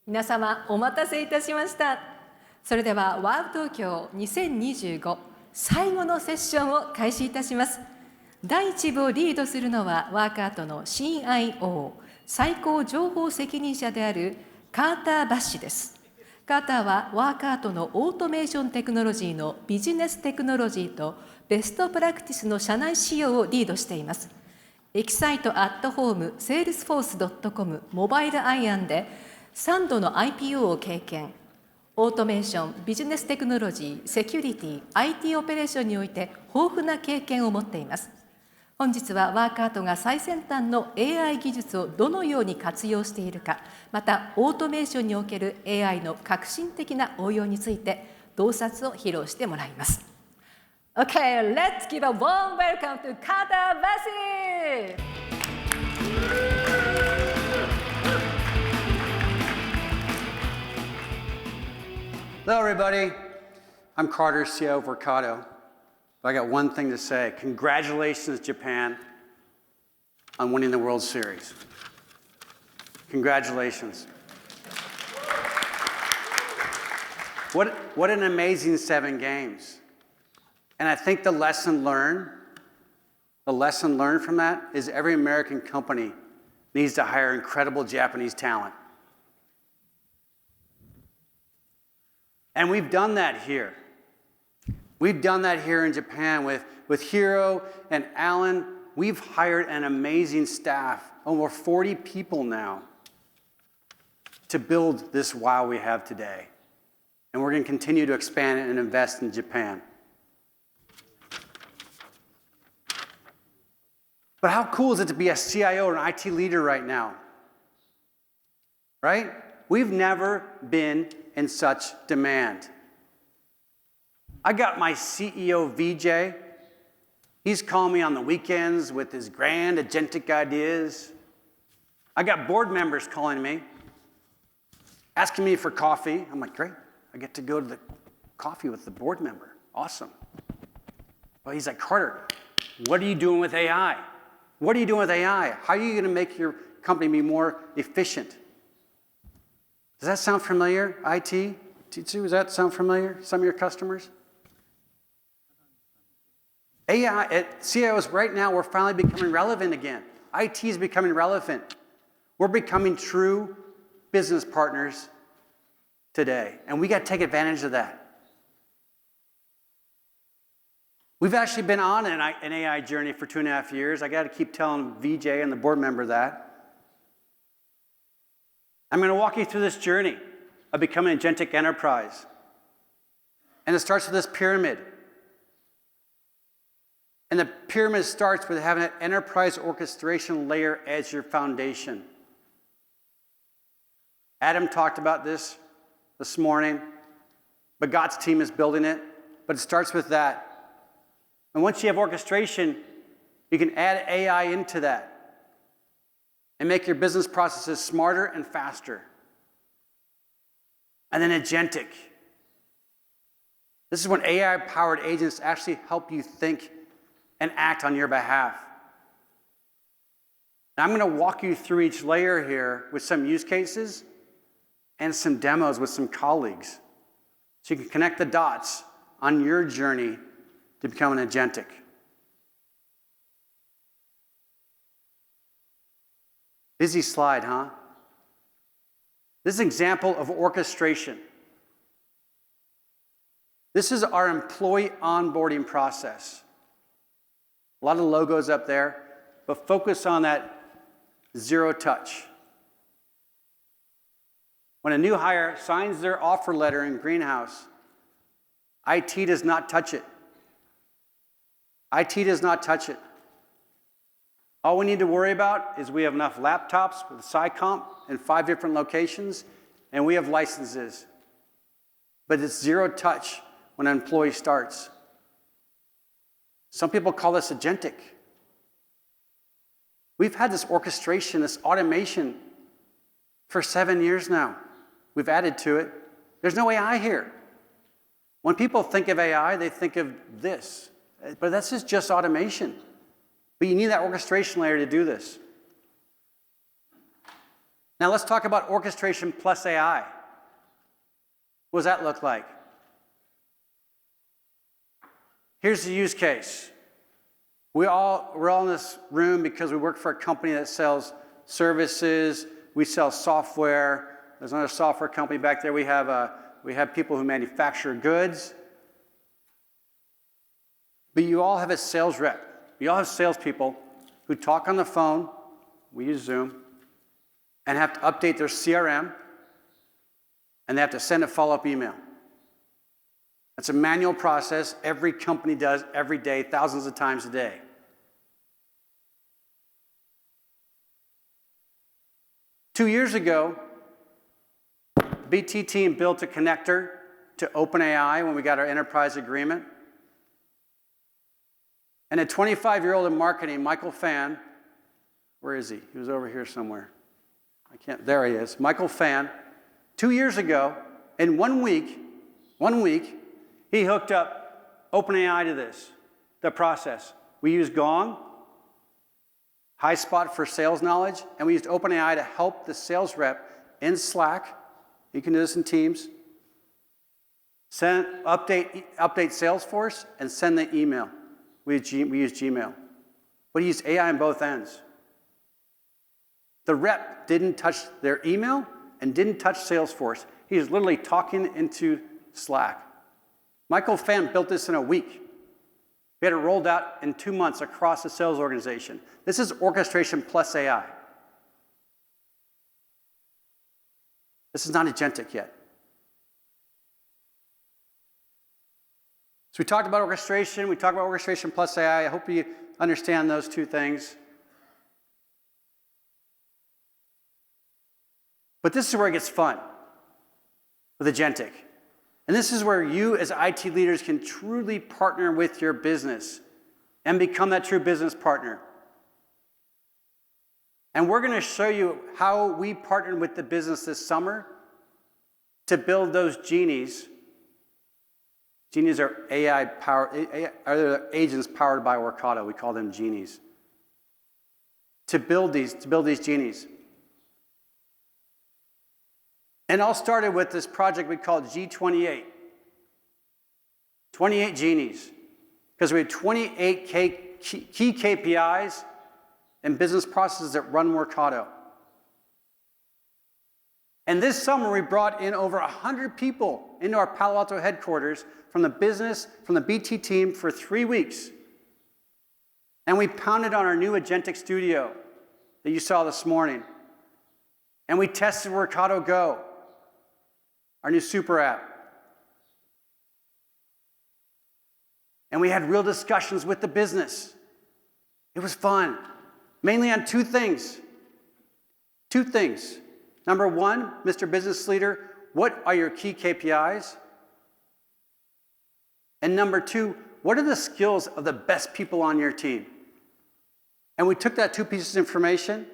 皆様お待たせいたしました。それではワール東京2025最後のセッションを開始いたします。第1部をリードするのはワーカートの CIO 最高情報責任者であるカーター・バッシです。カーターはワーカートのオートメーションテクノロジーのビジネステクノロジーとベストプラクティスの社内仕様をリードしています。エキサイトアットホーム、セールスフォース .com、モバイルアイアンで3度の IPO を経験。オートメーション、ビジネステクノロジー、セキュリティ、IT オペレーションにおいて豊富な経験を持っています。本日はワーカートが最先端の AI 技術をどのように活用しているか、またオートメーションにおける AI の革新的な応用について洞察を披露してもらいます。Okay, let's give a warm welcome to Carter Busse! Hello, everybody. I'm Carter, CEO of Workato. I got one thing to say. Congratulations, Japan, on winning the World Series. Congratulations. What an amazing 7 games. And I think the lesson learned from that is every American company needs to hire incredible Japanese talent. And we've done that here. We've done that here in Japan with Hiro and Alan. We've hired an amazing staff, over 40 people now, to build this wow we have today. And we're going to continue to expand and invest in Japan. But how cool is it to be a CIO or an IT leader right now? Right? We've never been in such demand. I got my CEO, VJ. He's calling me on the weekends with his grand agentic ideas. I got board members calling me, asking me for coffee. I'm like, great, I get to go to the coffee with the board member. Awesome. Well, he's like, Carter, what are you doing with AI? What are you doing with AI? How are you going to make your company be more efficient? Does that sound familiar, IT? T2, does that sound familiar, some of your customers? AI, at CIOs right now, we're finally becoming relevant again. IT is becoming relevant. We're becoming true business partners today, and we got to take advantage of that. We've actually been on an AI journey for 2.5 years. I got to keep telling VJ and the board member that. I'm going to walk you through this journey of becoming an agentic enterprise. And it starts with this pyramid. And the pyramid starts with having an enterprise orchestration layer as your foundation. Adam talked about this morning. Bagat's team is building it, but it starts with that. And once you have orchestration, you can add AI into that and make your business processes smarter and faster. And then agentic. This is when AI-powered agents actually help you think and act on your behalf. Now, I'm going to walk you through each layer here with some use cases and some demos with some colleagues, so you can connect the dots on your journey to become an agentic. Busy slide, huh? This is an example of orchestration. This is our employee onboarding process. A lot of logos up there, but focus on that zero touch. When a new hire signs their offer letter in Greenhouse, IT does not touch it. IT does not touch it. All we need to worry about is we have enough laptops with SciComp in 5 different locations, and we have licenses. But it's zero touch when an employee starts. Some people call this agentic. We've had this orchestration, this automation for 7 years now. We've added to it. There's no AI here. When people think of AI, they think of this. But this is just automation. But you need that orchestration layer to do this. Now let's talk about orchestration plus AI. What does that look like? Here's the use case. We're all in this room because we work for a company that sells services. We sell software. There's another software company back there. We have people who manufacture goods. But you all have a sales rep. You all have salespeople who talk on the phone. We use Zoom. And have to update their CRM. And they have to send a follow-up email. That's a manual process every company does every day, thousands of times a day. Two years ago, BT team built a connector to OpenAI when we got our enterprise agreement. And a 25-year-old in marketing, Michael Fan, where is he? He was over here somewhere. There he is. Michael Fan, 2 years ago, in 1 week, he hooked up OpenAI to this, the process. We used Gong, HighSpot for sales knowledge, and we used OpenAI to help the sales rep in Slack. You can do this in Teams. Update Salesforce and send the email. We use Gmail. But he used AI on both ends. The rep didn't touch their email and didn't touch Salesforce. He was literally talking into Slack. Michael Fan built this in a week. We had it rolled out in 2 months across the sales organization. This is orchestration plus AI. This is not agentic yet. So we talked about orchestration. We talked about orchestration plus AI. I hope you understand those two things. But this is where it gets fun with agentic. And this is where you as IT leaders can truly partner with your business and become that true business partner. And we're going to show you how we partnered with the business this summer to build those genies. Genies are agents powered by Workato. We call them genies. To build these genies. And all started with this project we called G28. 28 genies. Because we had 28 key KPIs and business processes that run Workato. And this summer, we brought in over 100 people into our Palo Alto headquarters from the business, from the BT team for 3 weeks. And we pounded on our new Agentic Studio that you saw this morning. And we tested Workato Go, our new super app. And we had real discussions with the business. It was fun, mainly on two things. Two things. Number one, Mr. Business Leader, what are your key KPIs? And number two, what are the skills of the best people on your team? And we took that two pieces of information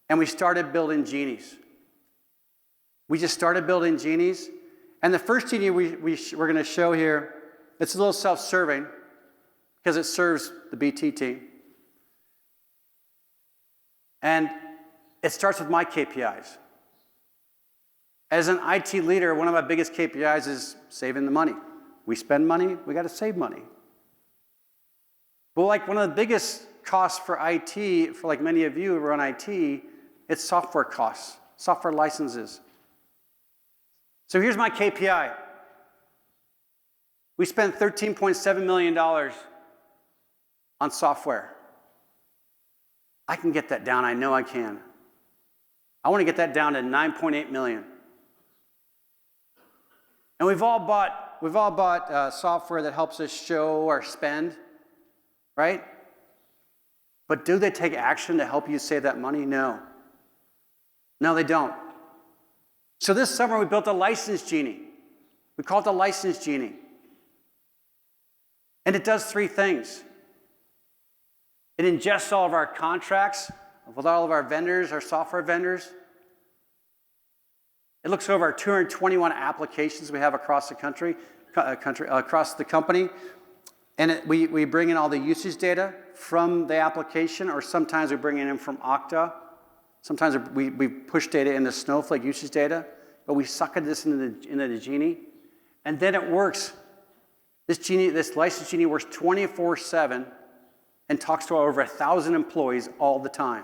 and we started building genies. We just started building genies. And the first genie we're going to show here, it's a little self-serving because it serves the BT team. And it starts with my KPIs. As an IT leader, one of my biggest KPIs is saving the money. We spend money, we got to save money. But like one of the biggest costs for IT, for like many of you who run IT, it's software costs, software licenses. So here's my KPI. We spent $13.7 million on software. I can get that down, I know I can. I want to get that down to 9.8 million. And we've all bought software that helps us show our spend, right? But do they take action to help you save that money? No. No, they don't. So this summer we built a license genie. We call it the license genie. And it does three things. It ingests all of our contracts with all of our vendors, our software vendors. It looks over our 221 applications we have across the across the company. And we bring in all the usage data from the application, or sometimes we bring it in from Okta. Sometimes we push data into Snowflake usage data, but we suck this into the Genie, and then it works. This licensed Genie works 24/7 and talks to over 1,000 employees all the time.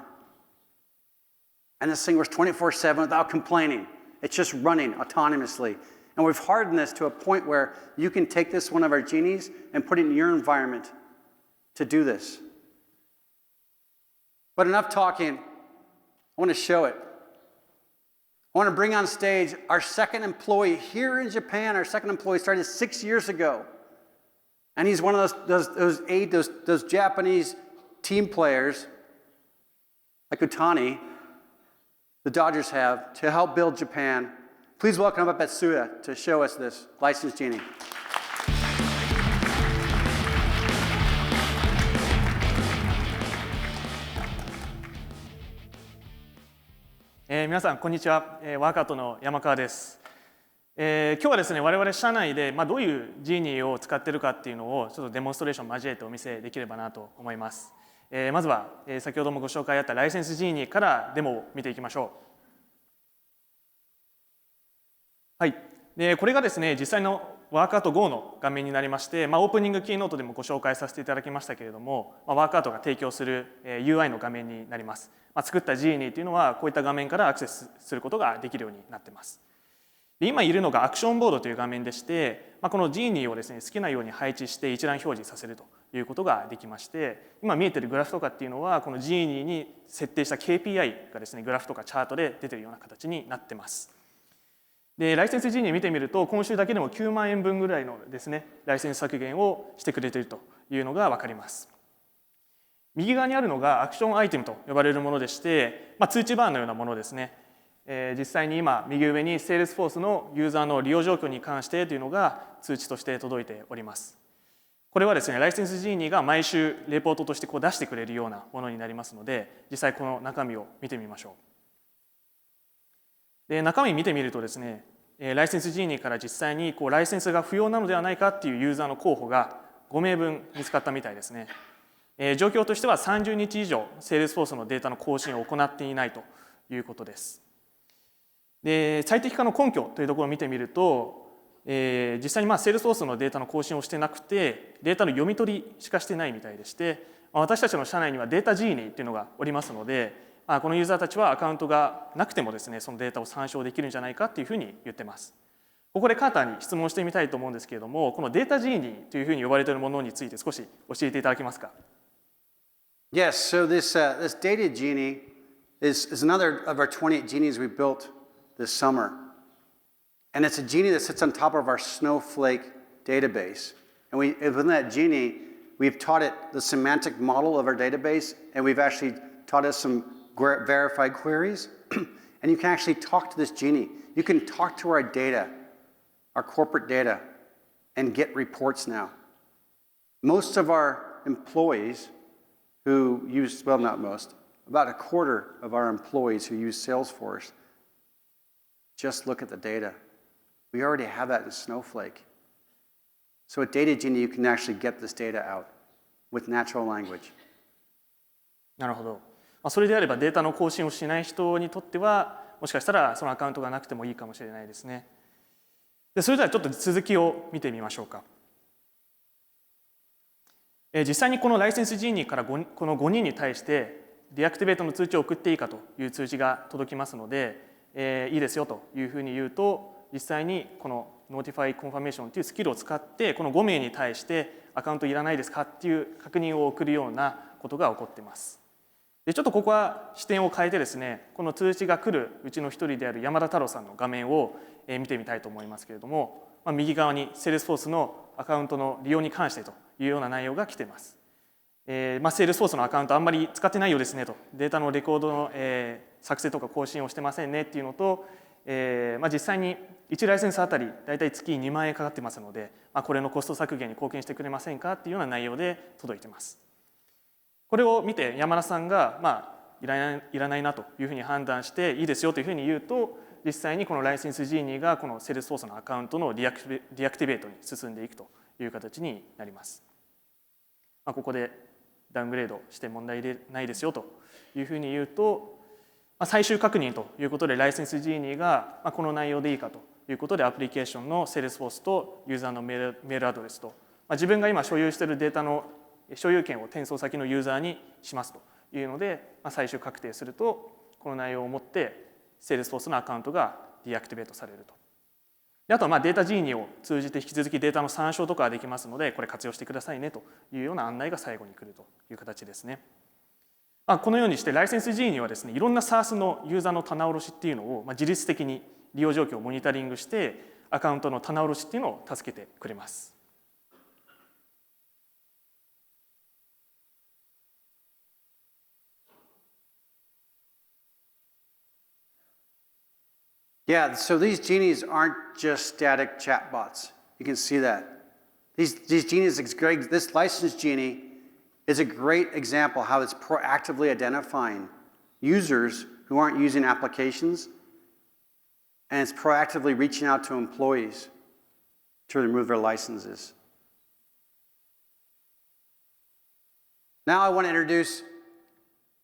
And this thing works 24/7 without complaining. It's just running autonomously. And we've hardened this to a point where you can take this one of our Genies and put it in your environment to do this. But enough talking. I want to show it. I want to bring on stage our second employee here in Japan. Our second employee started 6 years ago. And he's one of those Japanese team players, like Utani, the Dodgers have, to help build Japan. Please welcome up Busse to show us this licensed Genie. 皆さんこんにちは。Workatoの山川です。今日はですね、我々社内でどういうジーニーを使っているかっていうのをちょっとデモンストレーションを交えてお見せできればなと思います。まずは先ほどもご紹介あったライセンスジーニーからデモを見ていきましょう。はい。でこれがですね、実際のWorkato Go の画面になりまして、オープニングキーノートでもご紹介させていただきましたけれども、Workatoが提供する UI の画面になります。作ったジーニーというのはこういった画面からアクセスすることができるようになっています。で今いるのがアクションボードという画面でして、このジーニーをですね、好きなように配置して一覧表示させるということができまして、今見えているグラフとかっていうのはこのジーニーに設定した KPI がですね、グラフとかチャートで出ているような形になっています。でライセンスジーニー見てみると、今週だけでも9万円分ぐらいのですね、ライセンス削減をしてくれているというのが分かります。右側にあるのがアクションアイテムと呼ばれるものでして、通知バーのようなものですね。実際に今右上に Salesforce のユーザーの利用状況に関してというのが通知として届いております。これはですね、ライセンスジーニーが毎週レポートとして出してくれるようなものになりますので、実際この中身を見てみましょう。で中身見てみるとですね、ライセンスジーニーから実際にライセンスが不要なのではないかっていうユーザーの候補が5名分見つかったみたいですね。状況としては30日以上 Salesforce のデータの更新を行っていないということです。で最適化の根拠というところを見てみると、実際にSalesforce のデータの更新をしてなくて、データの読み取りしかしてないみたいでして、私たちの社内にはデータジーニーっていうのがおりますので、このユーザーたちはアカウントがなくてもですね、そのデータを参照できるんじゃないかっていうふうに言ってます。ここでカーターに質問してみたいと思うんですけれども、このデータジーニーというふうに呼ばれているものについて少し教えていただけますか。Yes, so this data genie is another of our 28 genies we built this summer. And it's a genie that sits on top of our Snowflake database. And within that genie, we've taught it the semantic model of our database, and we've actually taught it some verified queries. And you can actually talk to this genie. You can talk to our data, our corporate data, and get reports now. Most of our employees who use, well, not most, about a quarter of our employees who use Salesforce just look at the data. We already have that in Snowflake. So at Data Genie, you can actually get this data out with natural language. なるほど。それであればデータの更新をしない人にとっては、もしかしたらそのアカウントがなくてもいいかもしれないですね。でそれではちょっと続きを見てみましょうか。実際にこのライセンスジーニーからこの5人に対してディアクティベートの通知を送っていいかという通知が届きますので、いいですよというふうに言うと、実際にこの Notify Confirmation というスキルを使ってこの5名に対してアカウントいらないですかっていう確認を送るようなことが起こっています。でちょっとここは視点を変えてですね、この通知が来るうちの一人である山田太郎さんの画面を見てみたいと思いますけれども、右側に Salesforce のアカウントの利用に関してというような内容が来ています。Salesforce のアカウントあんまり使ってないようですねと、データのレコードの、作成とか更新をしてませんねっていうのと、実際に1ライセンスあたりだいたい月2万円かかってますので、これのコスト削減に貢献してくれませんかっていうような内容で届いています。これを見て山田さんが、いらないなというふうに判断していいですよというふうに言うと、実際にこのライセンスジーニーがこの Salesforce のアカウントのディアクティベートに進んでいくという形になります。ここでダウングレードして問題ないですよというふうに言うと、最終確認ということでライセンスジーニーがこの内容でいいかということでアプリケーションのセールスフォースとユーザーのメールアドレスと自分が今所有しているデータの所有権を転送先のユーザーにしますというので最終確定するとこの内容をもってセールスフォースのアカウントがディアクティベートされると。であとはデータジーニーを通じて引き続きデータの参照とかができますのでこれ活用してくださいねというような案内が最後に来るという形ですね。このようにしてライセンスジーニーはですねいろんな SaaS のユーザーの棚卸しっていうのを自律的に利用状況をモニタリングしてアカウントの棚卸しっていうのを助けてくれます。Yeah, so these genies aren't just static chatbots. You can see that. These genies, this licensed genie is a great example how it's proactively identifying users who aren't using applications, and it's proactively reaching out to employees to remove their licenses. Now I want to introduce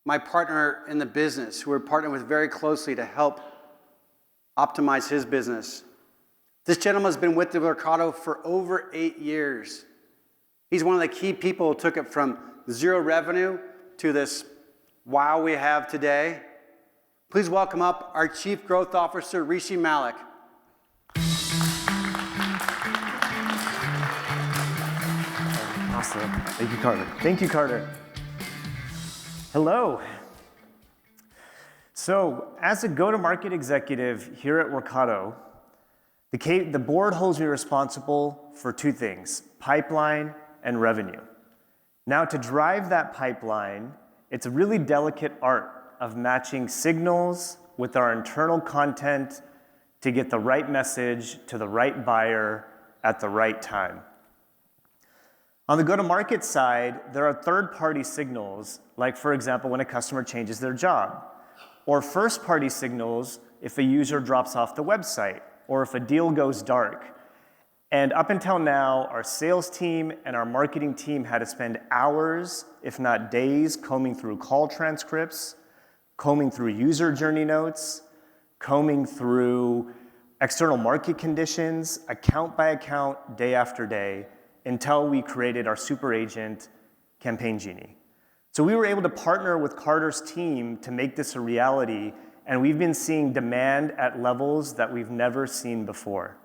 my partner in the business, who we're partnering with very closely to help optimize his business. This gentleman has been with the Workato for over 8 years. He's one of the key people who took it from zero revenue to this wow we have today. Please welcome up our Chief Growth Officer, Rishi Mallik. Awesome. Thank you, Carter. Thank you, Carter. Hello. So, as a go-to-market executive here at Workato, the board holds me responsible for two things: pipeline and revenue. Now, to drive that pipeline, it's a really delicate art of matching signals with our internal content to get the right message to the right buyer at the right time. On the go-to-market side, there are third-party signals, like, for example, when a customer changes their job, or first-party signals if a user drops off the website, or if a deal goes dark. And up until now, our sales team and our marketing team had to spend hours, if not days, combing through call transcripts, combing through user journey notes, combing through external market conditions, account by account, day after day, until we created our super agent, Campaign Genie. So we were able to partner with Carter's team to make this a reality, and we've been seeing demand at levels that we've never seen before.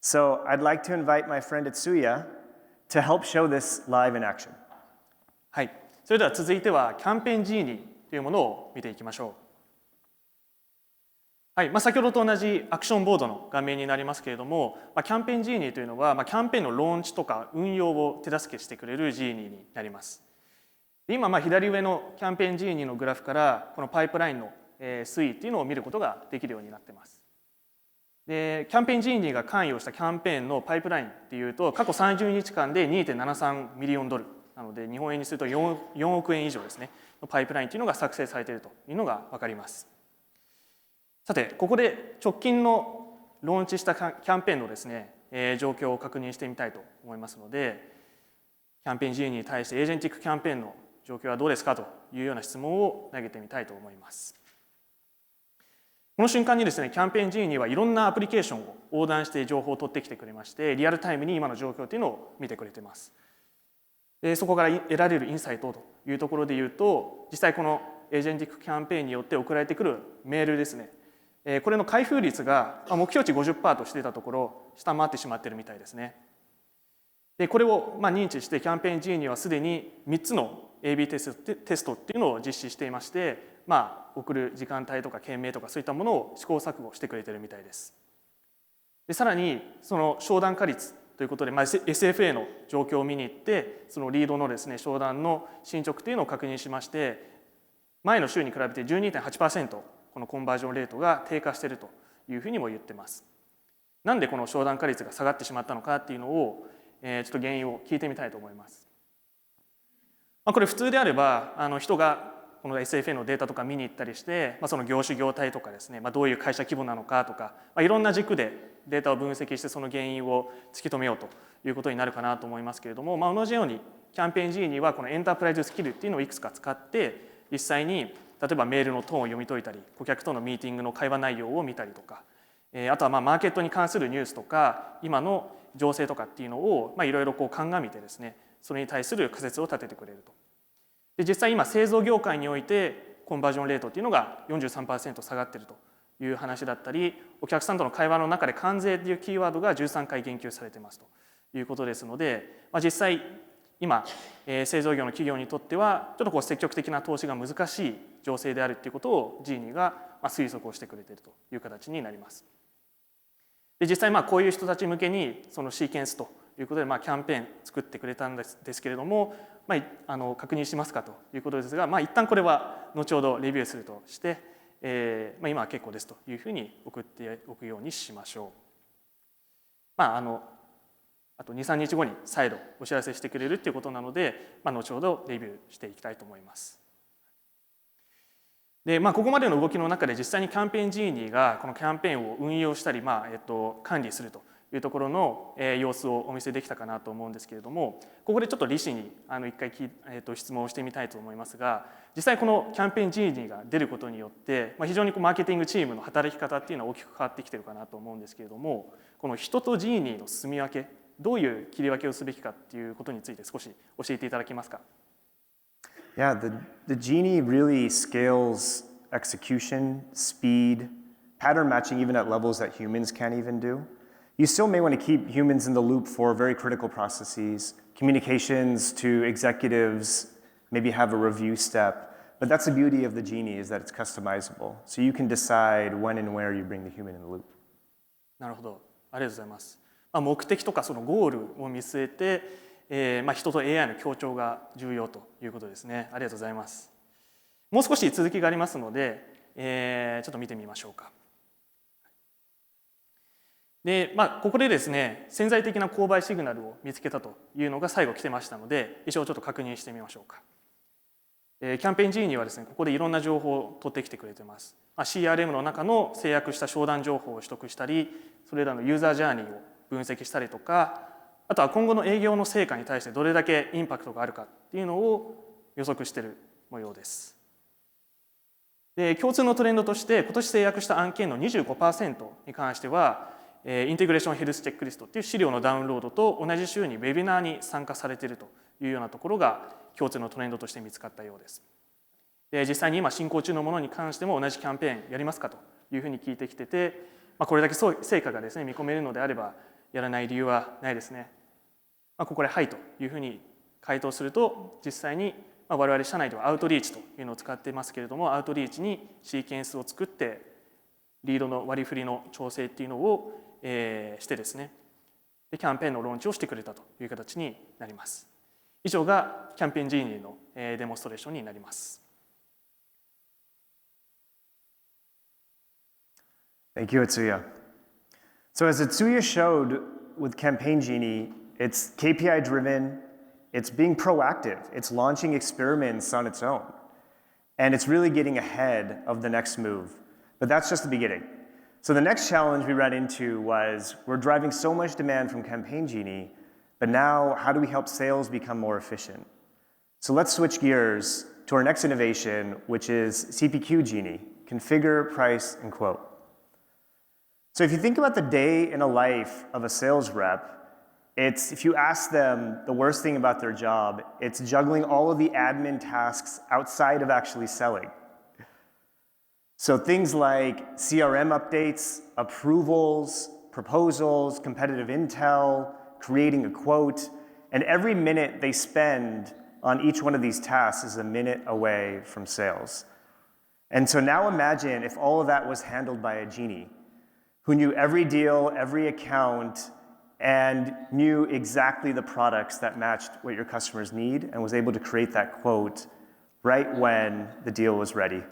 So I'd like to invite my friend Atsuya to help show this live in action. はい、それでは続いてはキャンペーンジーニーというものを見ていきましょう。はい、先ほどと同じアクションボードの画面になりますけれども、キャンペーンジーニーというのは、キャンペーンのローンチとか運用を手助けしてくれるジーニーになります。今、左上のキャンペーンジーニーのグラフからこのパイプラインの推移っていうのを見ることができるようになっています。で、キャンペーンジーニーが関与したキャンペーンのパイプラインっていうと、過去30日間で 2.73 ミリオンドルなので、日本円にすると 4億円以上ですね、のパイプラインっていうのが作成されているというのが分かります。さて、ここで直近のローンチしたキャンペーンのですね、状況を確認してみたいと思いますので、キャンペーンジーニーに対してエージェンティックキャンペーンの状況はどうですかというような質問を投げてみたいと思います。この瞬間にですね、キャンペーンジーニーはいろんなアプリケーションを横断して情報を取ってきてくれまして、リアルタイムに今の状況というのを見てくれています。で、そこから得られるインサイトというところで言うと、実際このエージェンティックキャンペーンによって送られてくるメールですね、これの開封率が目標値 50% としていたところ、下回ってしまっているみたいですね。で、これを認知してキャンペーンジーニーはすでに3つの AB テストっていうのを実施していまして、送る時間帯とか件名とかそういったものを試行錯誤してくれているみたいです。で、さらにその商談化率ということで、SFA の状況を見に行って、そのリードのですね、商談の進捗というのを確認しまして、前の週に比べて 12.8% このコンバージョンレートが低下しているというふうにも言ってます。なんでこの商談化率が下がってしまったのかっていうのを、ちょっと原因を聞いてみたいと思います。これ普通であれば人がこの SFA のデータとか見に行ったりして、その業種業態とかですね、どういう会社規模なのかとか、いろんな軸でデータを分析してその原因を突き止めようということになるかなと思いますけれども、同じようにキャンペーン G にはこのエンタープライズスキルっていうのをいくつか使って実際に例えばメールのトーンを読み解いたり、顧客とのミーティングの会話内容を見たりとか、あとはマーケットに関するニュースとか今の情勢とかっていうのをいろいろ鑑みてですね、それに対する仮説を立ててくれると。で実際今製造業界においてコンバージョンレートっていうのが 43% 下がっているという話だったり、お客さんとの会話の中で関税というキーワードが13回言及されていますということですので、実際今製造業の企業にとってはちょっと積極的な投資が難しい情勢であるということをジーニーが推測をしてくれているという形になります。で実際こういう人たち向けにそのシーケンスということでキャンペーン作ってくれたんですけれども、確認しますかということですが、一旦これは後ほどレビューするとして、今は結構ですというふうに送っておくようにしましょう。あと 2,3 日後に再度お知らせしてくれるということなので、後ほどレビューしていきたいと思います。でここまでの動きの中で実際にキャンペーンジーニーがこのキャンペーンを運用したり、管理するというところの様子をお見せできたかなと思うんですけれども、ここでちょっとリシに一回質問をしてみたいと思いますが、実際このキャンペーンジーニーが出ることによって非常にマーケティングチームの働き方っていうのは大きく変わってきてるかなと思うんですけれども、この人とジーニーの住み分け、どういう切り分けをすべきかっていうことについて少し教えていただけますか。Yeah, the Genie really scales execution, speed, pattern matching even at levels that humans can't even do. You still may want to keep humans in the loop for very critical processes, communications to executives, maybe have a review step. But that's the beauty of the Genie is that it's customizable. So you can decide when and where you bring the human in the loop. なるほど、ありがとうございます。目的とかそのゴールを見据えて、人と AI の協調が重要ということですね。ありがとうございます。もう少し続きがありますので、ちょっと見てみましょうか。で、ここでですね、潜在的な購買シグナルを見つけたというのが最後来てましたので、一応ちょっと確認してみましょうか。キャンペーン G にはですね、ここでいろんな情報を取ってきてくれてます。CRM の中の制約した商談情報を取得したり、それらのユーザージャーニーを分析したりとか、あとは今後の営業の成果に対してどれだけインパクトがあるかっていうのを予測している模様です。で、共通のトレンドとして今年制約した案件の 25% に関しては、インテグレーションヘルスチェックリストっていう資料のダウンロードと同じ週にウェビナーに参加されているというようなところが共通のトレンドとして見つかったようです。で、実際に今進行中のものに関しても同じキャンペーンやりますかというふうに聞いてきてて、これだけ成果がですね見込めるのであればやらない理由はないですね。ここではいというふうに回答すると、実際に我々社内ではアウトリーチというのを使っていますけれども、アウトリーチにシーケンスを作ってリードの割り振りの調整っていうのをしてですね、でキャンペーンのローンチをしてくれたという形になります。以上がキャンペーンジーニーのデモンストレーションになります。Thank you, Atsuya. So as Atsuya showed with Campaign Genie, it's KPI driven, it's being proactive, it's launching experiments on its own, and it's really getting ahead of the next move. But that's just the beginning. So the next challenge we ran into was we're driving so much demand from Campaign Genie, but now how do we help sales become more efficient? So let's switch gears to our next innovation, which is CPQ Genie, configure, price, and quote. So if you think about the day in a life of a sales rep, it's, if you ask them the worst thing about their job, it's juggling all of the admin tasks outside of actually selling. So things like CRM updates, approvals, proposals, competitive intel, creating a quote, and every minute they spend on each one of these tasks is a minute away from sales. And so now imagine if all of that was handled by a genie who knew every deal, every account, and knew exactly the products that matched what your customers need and was able to create that quote right when the deal was ready.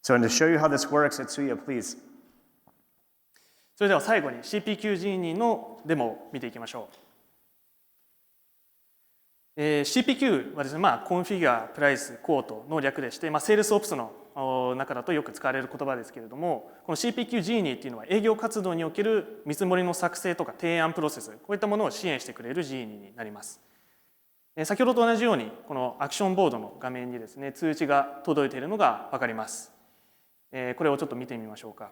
So, and to show you how this works, Atsuya, please. それでは最後に CPQ ジーニーのデモを見ていきましょう。CPQ はですね、コンフィギュア、プライス、コートの略でして、セールスオプスの中だとよく使われる言葉ですけれども、この CPQ ジーニーっていうのは営業活動における見積もりの作成とか提案プロセス、こういったものを支援してくれるジーニーになります。先ほどと同じようにこのアクションボードの画面にですね通知が届いているのが分かります。これをちょっと見てみましょうか。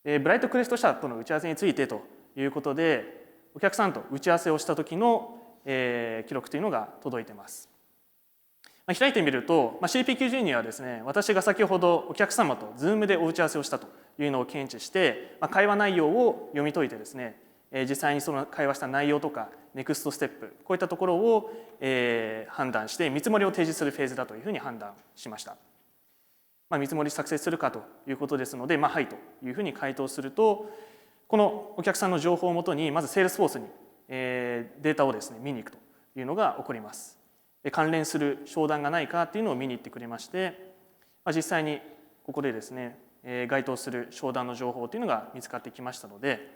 ブライトクレスト社との打ち合わせについてということでお客さんと打ち合わせをした時の記録というのが届いています。開いてみると CPQ-G にはですね私が先ほどお客様と Zoom でお打ち合わせをしたというのを検知して会話内容を読み解いてですね実際にその会話した内容とかネクストステップこういったところを判断して見積もりを提示するフェーズだというふうに判断しました。見積もり作成するかということですのではいというふうに回答するとこのお客さんの情報をもとにまず Salesforce にデータをですね見に行くというのが起こります。関連する商談がないかっていうのを見に行ってくれまして実際にここでですね該当する商談の情報というのが見つかってきましたので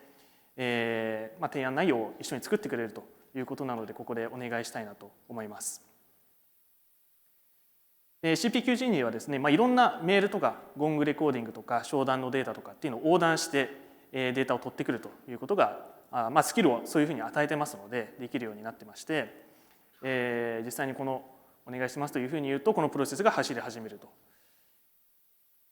提案内容を一緒に作ってくれるということなのでここでお願いしたいなと思います。CPQ-G にはですねいろんなメールとかゴングレコーディングとか商談のデータとかっていうのを横断してデータを取ってくるということがスキルをそういうふうに与えてますのでできるようになってまして実際にこのお願いしますというふうに言うとこのプロセスが走り始めると。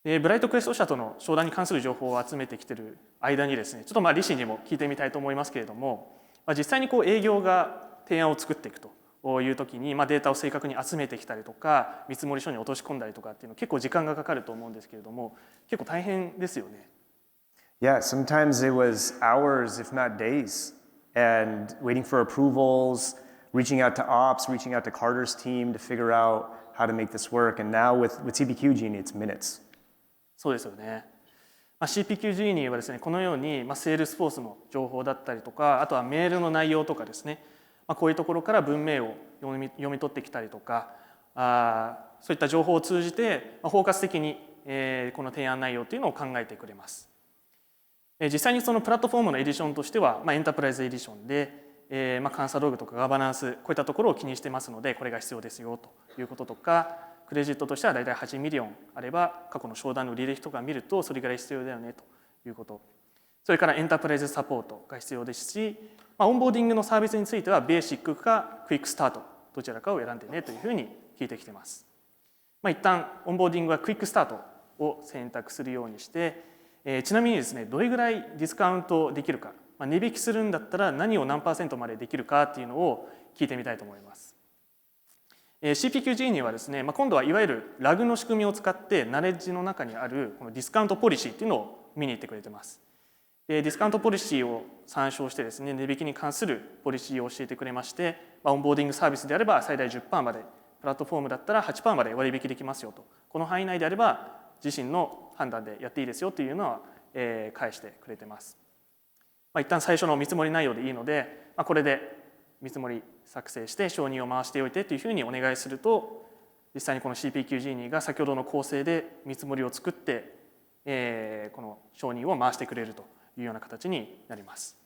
ブライトクエスト社との商談に関する情報を集めてきている間にですねちょっとリシにも聞いてみたいと思いますけれども実際に営業が提案を作っていくという時にデータを正確に集めてきたりとか見積書に落とし込んだりとかっていうの結構時間がかかると思うんですけれども結構大変ですよね。Yeah, sometimes it was hours, if not days, and waiting for approvals, reaching out to ops, reaching out to Carter's team to figure out how to make this work. And now with CPQ Genie, it's minutes. そうですよね。CPQ-G にはですねこのようにSalesforceの情報だったりとかあとはメールの内容とかですねこういうところから文明を読み取ってきたりとかそういった情報を通じて包括的にこの提案内容というのを考えてくれます。実際にそのプラットフォームのエディションとしてはエンタープライズエディションで監査道具とかガバナンスこういったところを気にしてますのでこれが必要ですよということとかクレジットとしてはだいたい8ミリオンあれば過去の商談の履歴とか見るとそれぐらい必要だよねということそれからエンタープライズサポートが必要ですしオンボーディングのサービスについてはベーシックかクイックスタートどちらかを選んでねというふうに聞いてきてます。一旦オンボーディングはクイックスタートを選択するようにしてちなみにですねどれぐらいディスカウントできるか値引きするんだったら何を何%までできるかっていうのを聞いてみたいと思います。CPQ-G にはですね今度はいわゆるラグの仕組みを使ってナレッジの中にあるこのディスカウントポリシーっていうのを見に行ってくれてます。ディスカウントポリシーを参照してですね値引きに関するポリシーを教えてくれましてオンボーディングサービスであれば最大 10% までプラットフォームだったら 8% まで割引できますよとこの範囲内であれば自身の判断でやっていいですよというのは返してくれてます。一旦最初の見積もり内容でいいのでこれで見積もり作成して承認を回しておいてというふうにお願いすると実際にこの CPQ-G が先ほどの構成で見積もりを作ってこの承認を回してくれるというような形になります。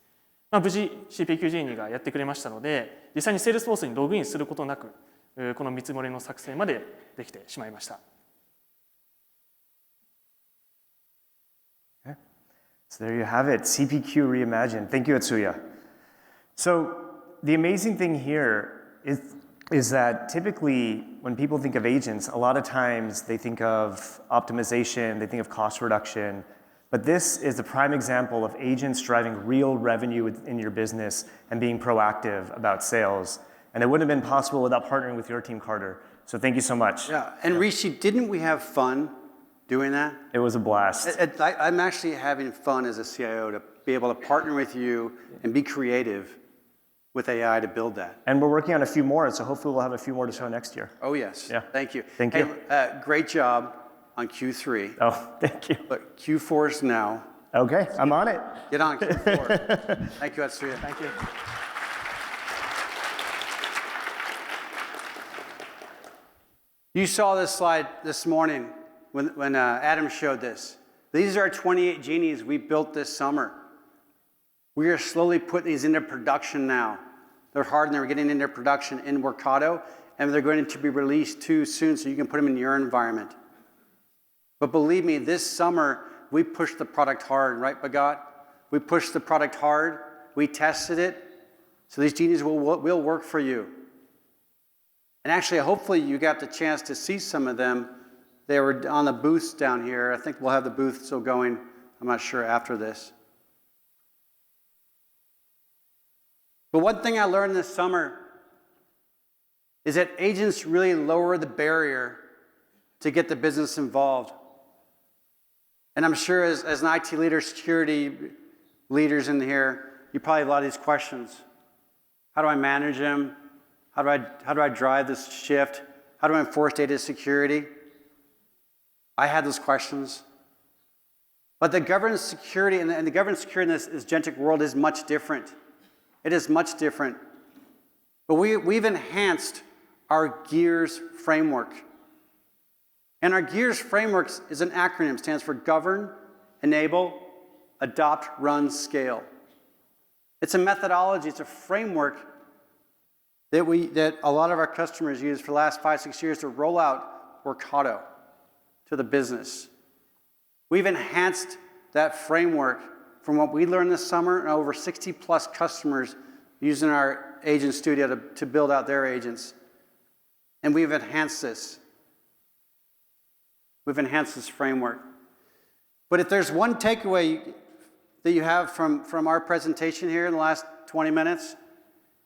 無事 CPQ-G がやってくれましたので実際に Salesforce にログインすることなくこの見積もりの作成までできてしまいました。So there you have it, CPQ reimagined. Thank you, Atsuya. So the amazing thing here is that typically when people think of agents, a lot of times they think of optimization, they think of cost reduction, but this is a prime example of agents driving real revenue in your business and being proactive about sales. And it wouldn't have been possible without partnering with your team, Carter. So thank you so much. Yeah, and Rishi, didn't we have fun doing that? It was a blast. I'm actually having fun as a CIO to be able to partner with you and be creative with AI to build that. And we're working on a few more, so hopefully we'll have a few more to show next year. Oh, yes. Yeah. Thank you. Thank you. And, great job on Q3. Oh, thank you. But Q4 is now. Okay, I'm on it. Get on Q4. Thank you, Atsuya. Thank you. You saw this slide this morning when Adam showed this. These are 28 genies we built this summer. We are slowly putting these into production now. They're hard and they're getting into production in Workato, and they're going to be released too soon so you can put them in your environment. But believe me, this summer, we pushed the product hard, right, Bhagat? We pushed the product hard, we tested it, so these genies will work for you. And actually, hopefully you got the chance to see some of them. They were on the booths down here. I think we'll have the booth still going, I'm not sure, after this. But one thing I learned this summer is that agents really lower the barrier to get the business involved. And I'm sure as an IT leader, security leaders in here, you probably have a lot of these questions. How do I manage them? How do I drive this shift? How do I enforce data security? I had those questions. But the governance security and the governance security in this agentic world is much different. It is much different. But we've enhanced our GEARS framework. And our GEARS framework is an acronym, stands for Govern, Enable, Adopt, Run, Scale. It's a methodology, it's a framework that a lot of our customers use for the last 5-6 years to roll out Workato to the business. We've enhanced that framework from what we learned this summer, and over 60 plus customers using our agent studio to build out their agents. And we've enhanced this. We've enhanced this framework. But if there's one takeaway that you have from our presentation here in the last 20 minutes,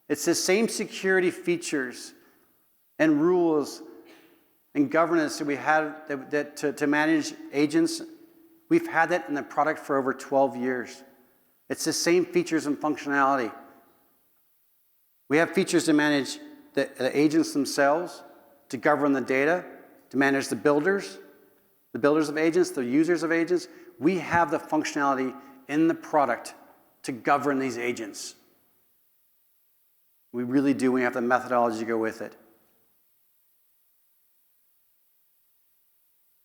it's the same security features and rules and governance that we had to manage agents. We've had that in the product for over 12 years. It's the same features and functionality. We have features to manage the agents themselves, to govern the data, to manage the builders of agents, the users of agents. We have the functionality in the product to govern these agents. We really do. We have the methodology to go with it.